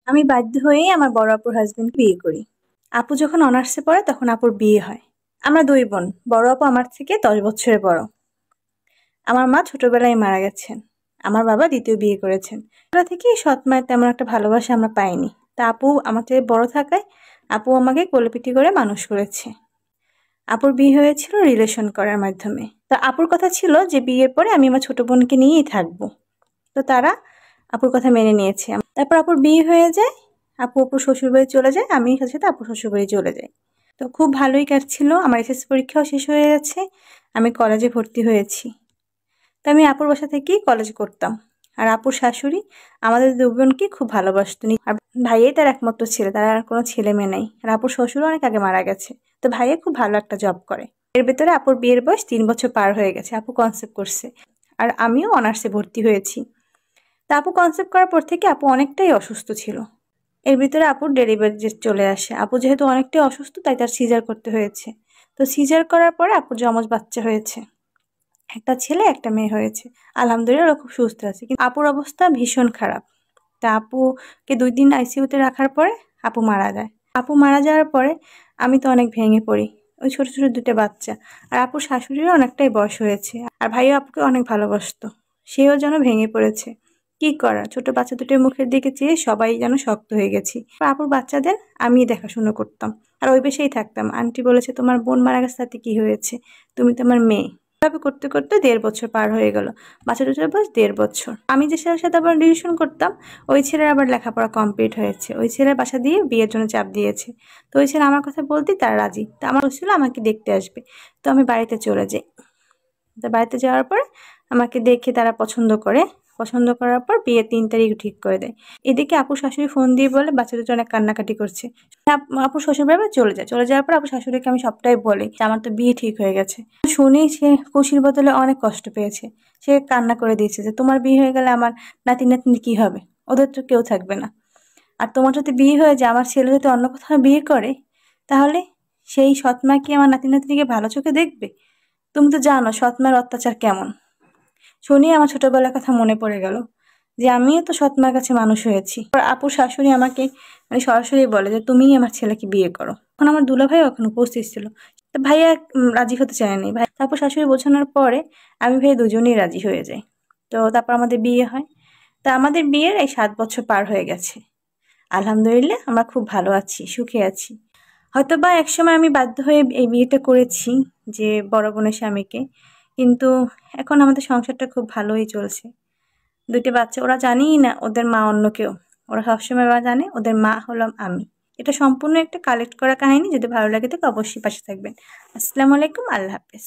আমি বাধ্য হয়েই আমার বড় আপুর হাজবেন্ড বিয়ে করি। আপু যখন অনার্সে পড়ে তখন আপুর বিয়ে হয়। আমরা দুই বোন, বড় আপু আমার থেকে 10 বছরের বড়। আমার মা ছোটবেলায় মারা গেছেন। আমার বাবা দ্বিতীয় বিয়ে করেছেন। ছোটবেলা থেকেই সৎ মায়ের তেমন একটা ভালোবাসা আমরা পাইনি। তা আপু আমার থেকে বড় থাকায় আপু আমাকে কোলেপিটি করে মানুষ করেছে। আপুর বিয়ে হয়েছিল রিলেশন করার মাধ্যমে। তো আপুর কথা ছিল যে বিয়ের পরে আমি আমার ছোট বোনকে নিয়েই থাকবো। তো তারা আপুর কথা মেনে নিয়েছে। তারপর আপুর বিয়ে হয়ে যায়, আপুর শ্বশুরবাড়ি চলে যায়, আমি সাথে সাথে আপুর শ্বশুরবাড়ি চলে যাই। তো খুব ভালোই কাটছিল। আমার এসএসসি পরীক্ষাও শেষ হয়ে গেছে, আমি কলেজে ভর্তি হয়েছি। তো আমি আপুর বাসা থেকেই কলেজ করতাম। আর আপুর শাশুড়ি আমাদের দু বোনকে খুব ভালোবাসতো। আর ভাইয়াই তার একমাত্র ছেলে, তার আর কোনো ছেলে মেয়ে নাই। আর আপুর শ্বশুরও অনেক আগে মারা গেছে। তো ভাইয়া খুব ভালো একটা জব করে। এর ভেতরে আপুর বিয়ের বয়স 3 বছর পার হয়ে গেছে। আপু কনসেপ্ট করছে আর আমিও অনার্সে ভর্তি হয়েছি। তা আপু কনসেপ্ট করার পর থেকে আপু অনেকটাই অসুস্থ ছিল। এর ভিতরে আপুর ডেলিভারি চলে আসে। আপু যেহেতু অনেকটাই অসুস্থ তাই তার সিজার করতে হয়েছে। তো সিজার করার পরে আপুর যমজ বাচ্চা হয়েছে, একটা ছেলে একটা মেয়ে হয়েছে। আলহামদুলিল্লাহ ওরা খুব সুস্থ আছে, কিন্তু আপুর অবস্থা ভীষণ খারাপ। তা আপুকে 2 দিন আইসিইউতে রাখার পরে আপু মারা যায়। আপু মারা যাওয়ার পরে আমি তো অনেক ভেঙে পড়ি। ওই ছোট ছোট 2টা বাচ্চা, আর আপুর শাশুড়িরও অনেকটাই বয়স হয়েছে। আর ভাইও আপুকে অনেক ভালোবাসতো, সেও যেন ভেঙে পড়েছে। কি করা, ছোট বাচ্চা দুটোর মুখের দিকে চেয়ে সবাই যেন শক্ত হয়ে গেছি। আপুর বাচ্চাদের আমি দেখাশোনা করতাম আর ওই বেশেই থাকতাম। আন্টি বলেছে তোমার বোন মারা গেছে তাতে কি হয়েছে, তুমি তো আমার মেয়ে। এভাবে করতে করতে 1.5 বছর পার হয়ে গেল। বাচ্চা দুটোর বয়স 1.5 বছর। আমি যে ছেলের সাথে আবার রিলেশন করতাম, ওই ছেলের আবার লেখাপড়া কমপ্লিট হয়েছে। ওই ছেলের বাসা দিয়ে বিয়ের জন্য চাপ দিয়েছে। তো ওই ছেলে আমার কথা বলতেই তার রাজি। তো আমার ছিল আমাকে দেখতে আসবে। তো আমি বাড়িতে চলে যাই। তো বাড়িতে যাওয়ার পর আমাকে দেখে তারা পছন্দ করে। পছন্দ করার পর বিয়ের 3 তারিখ ঠিক করে দেয়। এদিকে আপু শাশুড়ি ফোন দিয়ে বলে বাচ্চা দুটো অনেক কান্নাকাটি করছে। আপু শ্বশুর বাড়ি চলে যায়। চলে যাওয়ার পর আপু শাশুড়িকে আমি সবটাই বলি যে আমার তো বিয়ে ঠিক হয়ে গেছে। শুনেই সে খুশির বদলে অনেক কষ্ট পেয়েছে। সে কান্না করে দিয়েছে যে তোমার বিয়ে হয়ে গেলে আমার নাতি নাতনি কি হবে, ওদের তো কেউ থাকবে না। আর তোমার যদি বিয়ে হয়ে যায়, আমার ছেলে যদি অন্য কোথাও বিয়ে করে, তাহলে সেই সৎমা কি আমার নাতি নাতনিকে ভালো চোখে দেখবে? তুমি তো জানো সৎমার অত্যাচার কেমন। শুনি আমার ছোটবেলার কথা মনে পড়ে গেল যে আমিও তো সৎমার কাছে মানুষ হয়েছি। আপুর শাশুড়ি আমাকে মানে সরাসরি বলে যে তুমিই আমার ছেলেকে বিয়ে করো। এখন আমার দুলাভাই ওখানে উপস্থিত ছিল। তো ভাইয়া রাজি হতে চায়নি। ভাই তারপর শাশুড়ি বোঝানোর পরে আমি ভাই দুজনেই রাজি হয়ে যাই। তো তারপর আমাদের বিয়ে হয়। তা আমাদের বিয়ের এই 7 বছর পার হয়ে গেছে। আলহামদুলিল্লাহ আমরা খুব ভালো আছি, সুখে আছি। হয়তোবা একসময় আমি বাধ্য হয়ে এই বিয়েটা করেছি, যে বড় বোনের স্বামীকে। কিন্তু এখন আমাদের সংসারটা খুব ভালোই চলছে। 2টা বাচ্চা, ওরা জানেই না ওদের মা অন্য কেউ। ওরা সবসময় ওরা জানে ওদের মা হলাম আমি। এটা সম্পূর্ণ একটা কালেক্ট করা কাহিনী। যদি ভালো লাগে তো অবশ্যই পাশে থাকবেন। আসসালামু আলাইকুম, আল্লাহ হাফেজ।